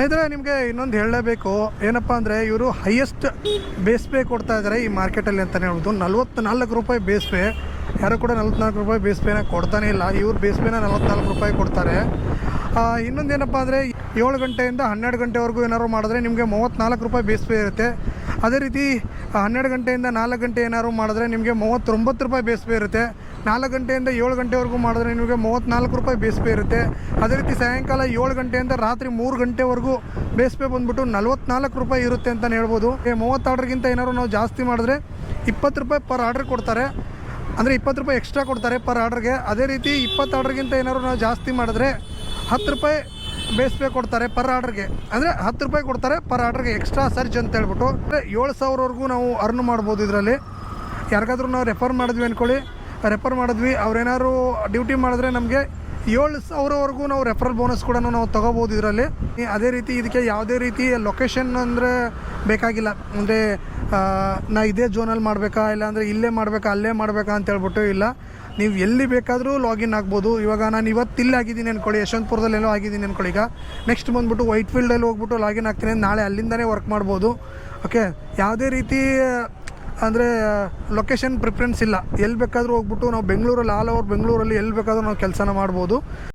ಸ್ನೇಹಿತರೆ, ನಿಮಗೆ ಇನ್ನೊಂದು ಹೇಳಲೇಬೇಕು. ಏನಪ್ಪ ಅಂದರೆ, ಇವರು ಹೈಯೆಸ್ಟ್ ಬೇಸ್ ಪೇ ಕೊಡ್ತಾ ಇದ್ದಾರೆ ಈ ಮಾರ್ಕೆಟಲ್ಲಿ ಅಂತಲೇ ಹೇಳ್ಬೋದು. 44 ರೂಪಾಯಿ ಬೇಸ್ ಪೇ. ಯಾರು ಕೂಡ 44 ರೂಪಾಯಿ ಬೇಸ್ ಪೇನ ಕೊಡ್ತಾನೆ ಇಲ್ಲ. ಇವ್ರು ಬೇಸ್ ಪೇನ 44 ರೂಪಾಯಿ ಕೊಡ್ತಾರೆ. ಇನ್ನೊಂದೇನಪ್ಪ ಅಂದರೆ, 7 ಗಂಟೆಯಿಂದ 12 ಗಂಟೆವರೆಗೂ ಏನಾದ್ರು ಮಾಡಿದ್ರೆ ನಿಮಗೆ 34 ರೂಪಾಯಿ ಬೇಸ್ ಪೇ ಇರುತ್ತೆ. ಅದೇ ರೀತಿ 12 ಗಂಟೆಯಿಂದ 4 ಗಂಟೆ ಏನಾದ್ರು ಮಾಡಿದ್ರೆ ನಿಮಗೆ 39 ರೂಪಾಯಿ ಬೇಸ್ ಪೇ ಇರುತ್ತೆ. 4 ಗಂಟೆಯಿಂದ 7 ಗಂಟೆವರೆಗೂ ಮಾಡಿದ್ರೆ ನಿಮಗೆ 34 ರೂಪಾಯಿ ಬೇಸ್ ಪೇ ಇರುತ್ತೆ. ಅದೇ ರೀತಿ ಸಾಯಂಕಾಲ 7 ಗಂಟೆಯಿಂದ ರಾತ್ರಿ 3 ಗಂಟೆವರೆಗೂ ಬೇಸ್ ಪೇ ಬಂದುಬಿಟ್ಟು 44 ರೂಪಾಯಿ ಇರುತ್ತೆ ಅಂತಲೇ ಹೇಳ್ಬೋದು. 30 ಆರ್ಡ್ರಿಗಿಂತ ಏನಾದ್ರು ನಾವು ಜಾಸ್ತಿ ಮಾಡಿದ್ರೆ 20 ರೂಪಾಯಿ ಪರ್ ಆರ್ಡ್ರ್ ಕೊಡ್ತಾರೆ. ಅಂದರೆ 20 ರೂಪಾಯಿ ಎಕ್ಸ್ಟ್ರಾ ಕೊಡ್ತಾರೆ ಪರ್ ಆರ್ಡ್ರಿಗೆ. ಅದೇ ರೀತಿ 20 ಆರ್ಡ್ರಿಗಿಂತ ಏನಾದ್ರು ನಾವು ಜಾಸ್ತಿ ಮಾಡಿದ್ರೆ 10 ರೂಪಾಯಿ ಬೇಸ್ ಪೇ ಕೊಡ್ತಾರೆ ಪರ್ ಆರ್ಡ್ರಿಗೆ. ಅಂದರೆ 10 ರೂಪಾಯಿ ಕೊಡ್ತಾರೆ ಪರ್ ಆರ್ಡ್ರಿಗೆ ಎಕ್ಸ್ಟ್ರಾ ಸರ್ಜ್ ಅಂತ ಹೇಳ್ಬಿಟ್ಟು. ಅಂದರೆ 7,000ವರೆಗೂ ನಾವು ಅರ್ನ್ ಮಾಡ್ಬೋದು ಇದರಲ್ಲಿ. ಯಾರಿಗಾದ್ರೂ ನಾವು ರೆಫರ್ ಮಾಡಿದ್ವಿ ಅಂದ್ಕೊಳ್ಳಿ, ರೆಫರ್ ಮಾಡಿದ್ವಿ, ಅವ್ರೇನಾದ್ರು ಡ್ಯೂಟಿ ಮಾಡಿದ್ರೆ ನಮಗೆ 7,000ವರೆಗೂ ನಾವು ರೆಫರಲ್ ಬೋನಸ್ ಕೂಡ ನಾವು ತೊಗೋಬೋದು ಇದರಲ್ಲಿ. ಅದೇ ರೀತಿ ಇದಕ್ಕೆ ಯಾವುದೇ ರೀತಿ ಲೊಕೇಶನ್ ಅಂದರೆ ಬೇಕಾಗಿಲ್ಲ. ಅಂದರೆ ನಾ ಇದೇ ಝೋನಲ್ಲಿ ಮಾಡಬೇಕಾ, ಇಲ್ಲಾಂದರೆ ಇಲ್ಲೇ ಮಾಡಬೇಕಾ, ಅಲ್ಲೇ ಮಾಡಬೇಕಾ ಅಂತ ಹೇಳ್ಬಿಟ್ಟು ಇಲ್ಲ. ನೀವು ಎಲ್ಲಿ ಬೇಕಾದರೂ ಲಾಗಿನ್ ಆಗ್ಬೋದು. ಇವಾಗ ನಾನು ಇವತ್ತು ಇಲ್ಲಿ ಆಗಿದ್ದೀನಿ ಅಂದ್ಕೊಳ್ಳಿ, ಯಶವಂತಪುರದಲ್ಲೆಲ್ಲೋ ಆಗಿದ್ದೀನಿ ಅಂದ್ಕೊಳ್ಳಿ. ಈಗ ನೆಕ್ಸ್ಟ್ ಬಂದುಬಿಟ್ಟು ವೈಟ್ ಫೀಲ್ಡಲ್ಲಿ ಹೋಗ್ಬಿಟ್ಟು ಲಾಗಿನ್ ಆಗ್ತೀನಿ, ನಾಳೆ ಅಲ್ಲಿಂದನೇ ವರ್ಕ್ ಮಾಡ್ಬೋದು. ಓಕೆ, ಯಾವುದೇ ರೀತಿ ಅಂದರೆ ಲೊಕೇಶನ್ ಪ್ರಿಫರೆನ್ಸ್ ಇಲ್ಲ. ಎಲ್ಲಿ ಬೇಕಾದರೂ ಹೋಗ್ಬಿಟ್ಟು ನಾವು ಬೆಂಗಳೂರಲ್ಲಿ ಆಲ್ ಓವರ್ ಬೆಂಗಳೂರಲ್ಲಿ ಎಲ್ಲಿ ಬೇಕಾದರೂ ನಾವು ಕೆಲಸನ ಮಾಡ್ಬೋದು.